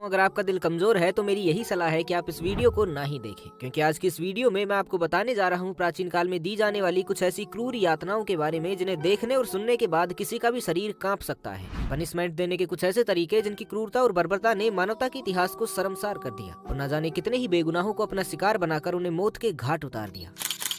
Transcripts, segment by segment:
अगर आपका दिल कमजोर है तो मेरी यही सलाह है कि आप इस वीडियो को ना ही देखें, क्योंकि आज की इस वीडियो में मैं आपको बताने जा रहा हूँ प्राचीन काल में दी जाने वाली कुछ ऐसी क्रूर यातनाओं के बारे में जिन्हें देखने और सुनने के बाद किसी का भी शरीर कांप सकता है। पनिशमेंट देने के कुछ ऐसे तरीके जिनकी क्रूरता और बर्बरता ने मानवता के इतिहास को शर्मसार कर दिया और न जाने कितने ही बेगुनाहों को अपना शिकार बनाकर उन्हें मौत के घाट उतार दिया।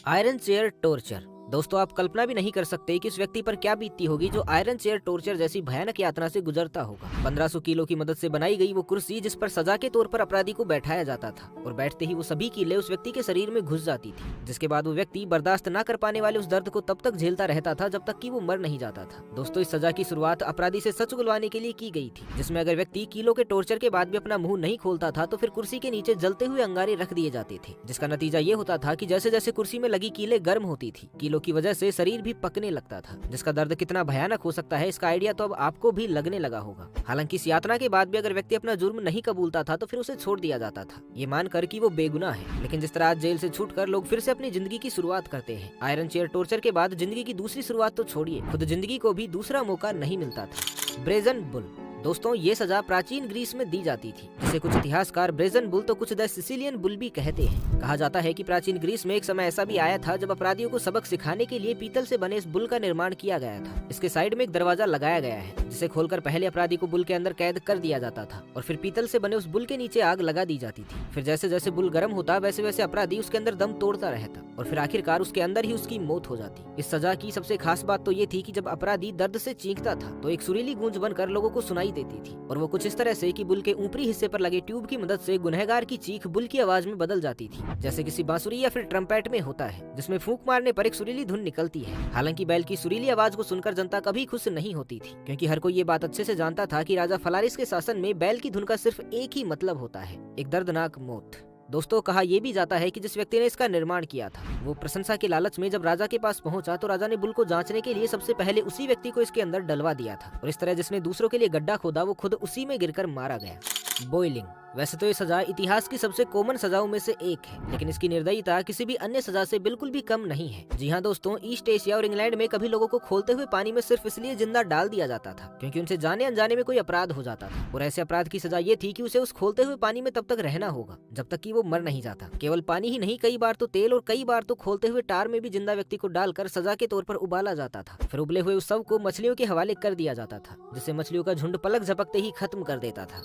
Iron chair torture. दोस्तों, आप कल्पना भी नहीं कर सकते कि उस व्यक्ति पर क्या बीतती होगी जो आयरन चेयर टॉर्चर जैसी भयानक यातना से गुजरता होगा। 1500 किलो की मदद से बनाई गई वो कुर्सी जिस पर सजा के तौर पर अपराधी को बैठाया जाता था और बैठते ही वो सभी कीलें उस व्यक्ति के शरीर में घुस जाती थी, जिसके बाद वो व्यक्ति बर्दाश्त न कर पाने वाले उस दर्द को तब तक झेलता रहता था जब तक कि वो मर नहीं जाता था। दोस्तों, इस सजा की शुरुआत अपराधी से सच उगलवाने के लिए की गई थी, जिसमें अगर व्यक्ति कीलों के टॉर्चर के बाद भी अपना मुंह नहीं खोलता था तो फिर कुर्सी के नीचे जलते हुए अंगारे रख दिए जाते थे, जिसका नतीजा ये होता था कि जैसे जैसे कुर्सी में लगी कीलें गर्म होती थी, कीलों की वजह से शरीर भी पकने लगता था, जिसका दर्द कितना भयानक हो सकता है इसका आइडिया तो अब आपको भी लगने लगा होगा। हालांकि इस यातना के बाद भी अगर व्यक्ति अपना जुर्म नहीं कबूलता था तो फिर उसे छोड़ दिया जाता था, ये मानकर कि वो बेगुनाह है। लेकिन जिस तरह आज जेल से छूटकर लोग फिर से अपनी जिंदगी की शुरुआत करते हैं, आयरन चेयर टॉर्चर के बाद जिंदगी की दूसरी शुरुआत तो छोड़िए, खुद जिंदगी को भी दूसरा मौका नहीं मिलता था। Brazen bull. दोस्तों, ये सजा प्राचीन ग्रीस में दी जाती थी, जिसे कुछ इतिहासकार ब्रेजन बुल तो कुछ द सिसिलियन बुल भी कहते हैं। कहा जाता है कि प्राचीन ग्रीस में एक समय ऐसा भी आया था जब अपराधियों को सबक सिखाने के लिए पीतल से बने इस बुल का निर्माण किया गया था। इसके साइड में एक दरवाजा लगाया गया है, जिसे खोलकर पहले अपराधी को बुल के अंदर कैद कर दिया जाता था और फिर पीतल से बने उस बुल के नीचे आग लगा दी जाती थी। फिर जैसे जैसे बुल गर्म होता वैसे वैसे अपराधी उसके अंदर दम तोड़ता रहता और फिर आखिरकार उसके अंदर ही उसकी मौत हो जाती। इस सजा की सबसे खास बात तो ये थी कि जब अपराधी दर्द से चीखता था तो एक सुरीली गूंज बनकर लोगों को सुनाई देती थी, और वो कुछ इस तरह से कि बुल के ऊपरी हिस्से पर लगे ट्यूब की मदद से गुनहगार की चीख बुल की आवाज में बदल जाती थी, जैसे किसी बांसुरी या फिर ट्रम्पेट में होता है, जिसमें फूंक मारने पर एक सुरीली धुन निकलती है। हालांकि बैल की सुरीली आवाज को सुनकर जनता कभी खुश नहीं होती थी, क्योंकि हर कोई ये बात अच्छे से जानता था कि राजा फलारिस के शासन में बैल की धुन का सिर्फ एक ही मतलब होता है, एक दर्दनाक मौत। दोस्तों, कहा यह भी जाता है कि जिस व्यक्ति ने इसका निर्माण किया था वो प्रशंसा के लालच में जब राजा के पास पहुंचा तो राजा ने बुल को जांचने के लिए सबसे पहले उसी व्यक्ति को इसके अंदर डलवा दिया था, और इस तरह जिसने दूसरों के लिए गड्ढा खोदा वो खुद उसी में गिरकर मारा गया। बॉइलिंग। वैसे तो ये सजा इतिहास की सबसे कॉमन सजाओं में से एक है, लेकिन इसकी निर्दयता किसी भी अन्य सजा से बिल्कुल भी कम नहीं है। जी हाँ दोस्तों, ईस्ट एशिया और इंग्लैंड में कभी लोगों को खोलते हुए पानी में सिर्फ इसलिए जिंदा डाल दिया जाता था क्योंकि उनसे जाने अनजाने में कोई अपराध हो जाता था, और ऐसे अपराध की सजा ये थी कि उसे उस खोलते हुए पानी में तब तक रहना होगा जब तक कि वो मर नहीं जाता। केवल पानी ही नहीं, कई बार तो तेल और कई बार तो खोलते हुए टार में भी जिंदा व्यक्ति को डालकर सजा के तौर पर उबाला जाता था। फिर उबले हुए उस शव को मछलियों के हवाले कर दिया जाता था, जिससे मछलियों का झुंड पलक झपकते ही खत्म कर देता था।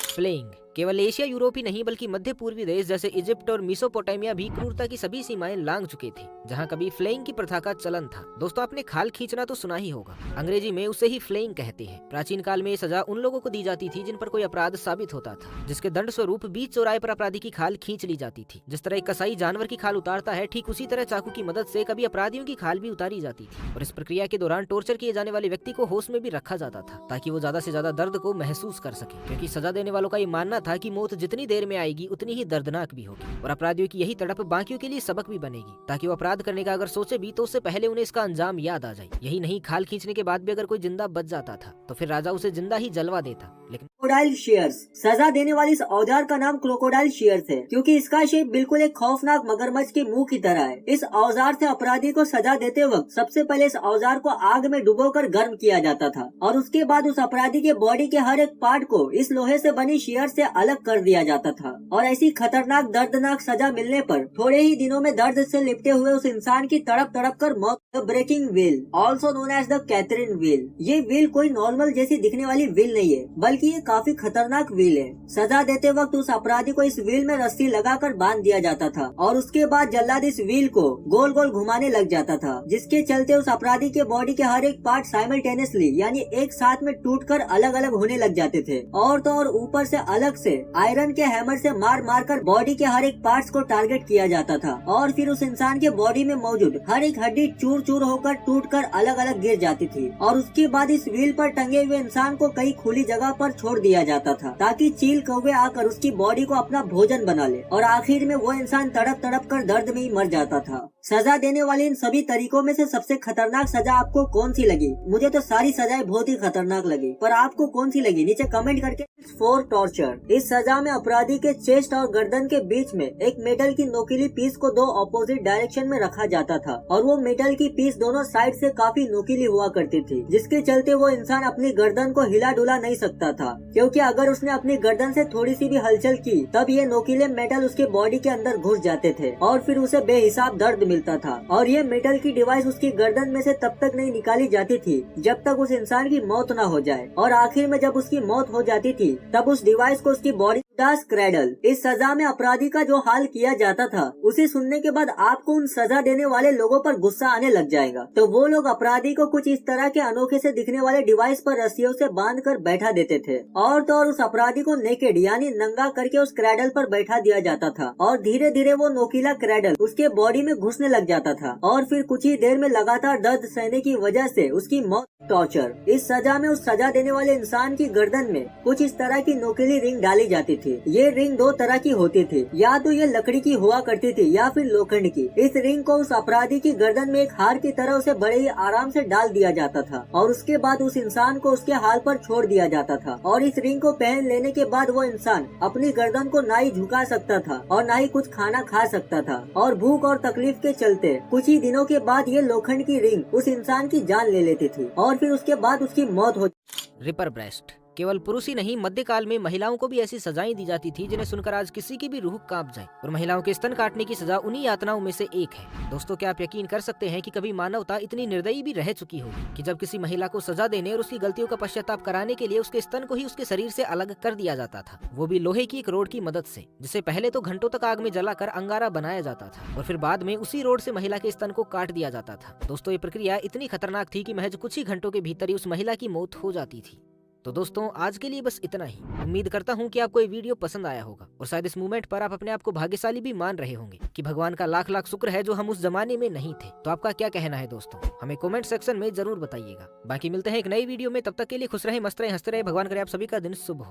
फ्लेइंग। केवल एशिया यूरोप ही नहीं बल्कि मध्य पूर्वी देश जैसे इजिप्ट और मेसोपोटामिया भी क्रूरता की सभी सीमाएं लांघ चुके थे, जहां कभी फ्लेइंग की प्रथा का चलन था। दोस्तों, आपने खाल खींचना तो सुना ही होगा, अंग्रेजी में उसे ही फ्लेइंग कहते हैं। प्राचीन काल में ये सजा उन लोगों को दी जाती थी जिन पर कोई अपराध साबित होता था, जिसके दंड स्वरूप बीच चौराहे पर अपराधी की खाल खींच ली जाती थी। जिस तरह एक कसाई जानवर की खाल उतारता है, ठीक उसी तरह चाकू की मदद से कभी अपराधियों की खाल भी उतारी जाती थी, और इस प्रक्रिया के दौरान टॉर्चर किए जाने वाले व्यक्ति को होश में भी रखा जाता था ताकि वो ज्यादा से ज्यादा दर्द को महसूस कर सके, क्योंकि सजा देने वालों का ये मानना था कि मौत जितनी देर में आएगी उतनी ही दर्दनाक भी होगी, और अपराधियों की यही तड़प बाकियों के लिए सबक भी बनेगी, ताकि वो अपराध करने का अगर सोचे भी तो उससे पहले उन्हें इसका अंजाम याद आ जाए। यही नहीं, खाल खींचने के बाद भी अगर कोई जिंदा बच जाता था तो फिर राजा उसे जिंदा ही जलवा देता। लेकिन क्रोकोडाइल शीयर्स। सजा देने वाली इस औजार का नाम क्रोकोडाइल शीयर्स है, क्योंकि इसका शेप बिल्कुल एक खौफनाक मगरमच्छ के मुंह की तरह है। इस औजार से अपराधी को सजा देते वक्त सबसे पहले इस औजार को आग में डुबोकर गर्म किया जाता था, और उसके बाद उस अपराधी के बॉडी के हर एक पार्ट को इस लोहे से बनी शीयर से अलग कर दिया जाता था। और ऐसी खतरनाक दर्दनाक सजा मिलने पर थोड़े ही दिनों में दर्द से लिपटे हुए उस इंसान की तड़प तड़प कर मौत। The breaking wheel, also known as the Catherine wheel. ये व्हील कोई नॉर्मल जैसी दिखने वाली व्हील नहीं है, बल्कि ये काफी खतरनाक व्हील है। सजा देते वक्त उस अपराधी को इस व्हील में रस्सी लगाकर बांध दिया जाता था, और उसके बाद जल्लाद इस व्हील को गोल गोल घुमाने लग जाता था, जिसके चलते उस अपराधी के बॉडी के हर एक पार्ट साइमल्टेनियसली यानी एक साथ में टूटकर अलग अलग होने लग जाते थे। और तो और ऊपर से अलग से आयरन के हैमर से मार मार कर बॉडी के हर एक पार्ट्स को टारगेट किया जाता था, और फिर उस इंसान के बॉडी में मौजूद हर एक हड्डी चूर चूर होकर टूटकर अलग अलग गिर जाती थी। और उसके बाद इस व्हील पर टंगे हुए इंसान को कई खुली जगह पर छोड़ दिया जाता था, ताकि चील कौवे आकर उसकी बॉडी को अपना भोजन बना ले, और आखिर में वो इंसान तड़प तड़प कर दर्द में ही मर जाता था। सजा देने वाले इन सभी तरीकों में से सबसे खतरनाक सजा आपको कौन सी लगी? मुझे तो सारी सजाएं बहुत ही खतरनाक लगी, पर आपको कौन सी लगी नीचे कमेंट करके। For torture. इस सजा में अपराधी के चेस्ट और गर्दन के बीच में एक मेटल की नोकीली पीस को दो ऑपोजिट डायरेक्शन में रखा जाता था और वो मेटल की पीस दोनों साइड से काफी नोकीली हुआ करती थी, जिसके चलते वो इंसान अपनी गर्दन को हिला डुला नहीं सकता था, क्योंकि अगर उसने अपनी गर्दन से थोड़ी सी भी हलचल की तब ये नोकीले मेटल उसके बॉडी के अंदर घुस जाते थे और फिर उसे बेहिसाब दर्द मिलता था। और ये मेटल की डिवाइस उसकी गर्दन में से तब तक नहीं निकाली जाती थी जब तक उस इंसान की मौत न हो जाए, और आखिर में जब उसकी मौत हो जाती थी तब उस डिवाइस को उसकी बॉडी क्रैडल। इस सजा में अपराधी का जो हाल किया जाता था उसे सुनने के बाद आपको उन सजा देने वाले लोगों पर गुस्सा आने लग जाएगा। तो वो लोग अपराधी को कुछ इस तरह के अनोखे से दिखने वाले डिवाइस पर रस्सियों से बांध कर बैठा देते थे और तो और उस अपराधी को नेकेड यानी नंगा करके उस क्रैडल पर बैठा दिया जाता था और धीरे धीरे वो नोकीला क्रैडल उसके बॉडी में घुसने लग जाता था और फिर कुछ ही देर में लगातार दर्द सहने की वजह से उसकी मौत। टॉर्चर। इस सजा में उस सजा देने वाले इंसान की गर्दन में कुछ इस तरह की नोकीली रिंग डाली जाती थी। ये रिंग दो तरह की होती थी, या तो ये लकड़ी की हुआ करती थी या फिर लोखंड की। इस रिंग को उस अपराधी की गर्दन में एक हार की तरह उसे बड़े ही आराम से डाल दिया जाता था और उसके बाद उस इंसान को उसके हाल पर छोड़ दिया जाता था और इस रिंग को पहन लेने के बाद वो इंसान अपनी गर्दन को ना ही झुका सकता था और ना ही कुछ खाना खा सकता था और भूख और तकलीफ के चलते कुछ ही दिनों के बाद ये लोखंड की रिंग उस इंसान की जान ले लेती थी और फिर उसके बाद उसकी मौत हो। Ripper breast. केवल पुरुष ही नहीं, मध्यकाल में महिलाओं को भी ऐसी सजाएं दी जाती थी जिन्हें सुनकर आज किसी की भी रूह कांप जाए, और महिलाओं के स्तन काटने की सजा उन्हीं यातनाओं में से एक है। दोस्तों, क्या आप यकीन कर सकते हैं कि कभी मानवता इतनी निर्दयी भी रह चुकी होगी कि जब किसी महिला को सजा देने और उसकी गलतियों का पश्चाताप कराने के लिए उसके स्तन को ही उसके शरीर से अलग कर दिया जाता था, वो भी लोहे की एक रोड की मदद से, जिसे पहले तो घंटों तक आग में जलाकर अंगारा बनाया जाता था और फिर बाद में उसी रोड से महिला के स्तन को काट दिया जाता था। दोस्तों, ये प्रक्रिया इतनी खतरनाक थी कि महज कुछ ही घंटों के भीतर ही उस महिला की मौत हो जाती थी। तो दोस्तों, आज के लिए बस इतना ही। उम्मीद करता हूँ कि आपको ये वीडियो पसंद आया होगा और शायद इस मूवमेंट पर आप अपने आप को भाग्यशाली भी मान रहे होंगे कि भगवान का लाख लाख शुक्र है जो हम उस जमाने में नहीं थे। तो आपका क्या कहना है दोस्तों, हमें कमेंट सेक्शन में जरूर बताइएगा। बाकी मिलते हैं एक नई वीडियो में, तब तक के लिए खुश रहे, मस्त रहे, हंसते रहे। भगवान करे आप सभी का दिन शुभ हो।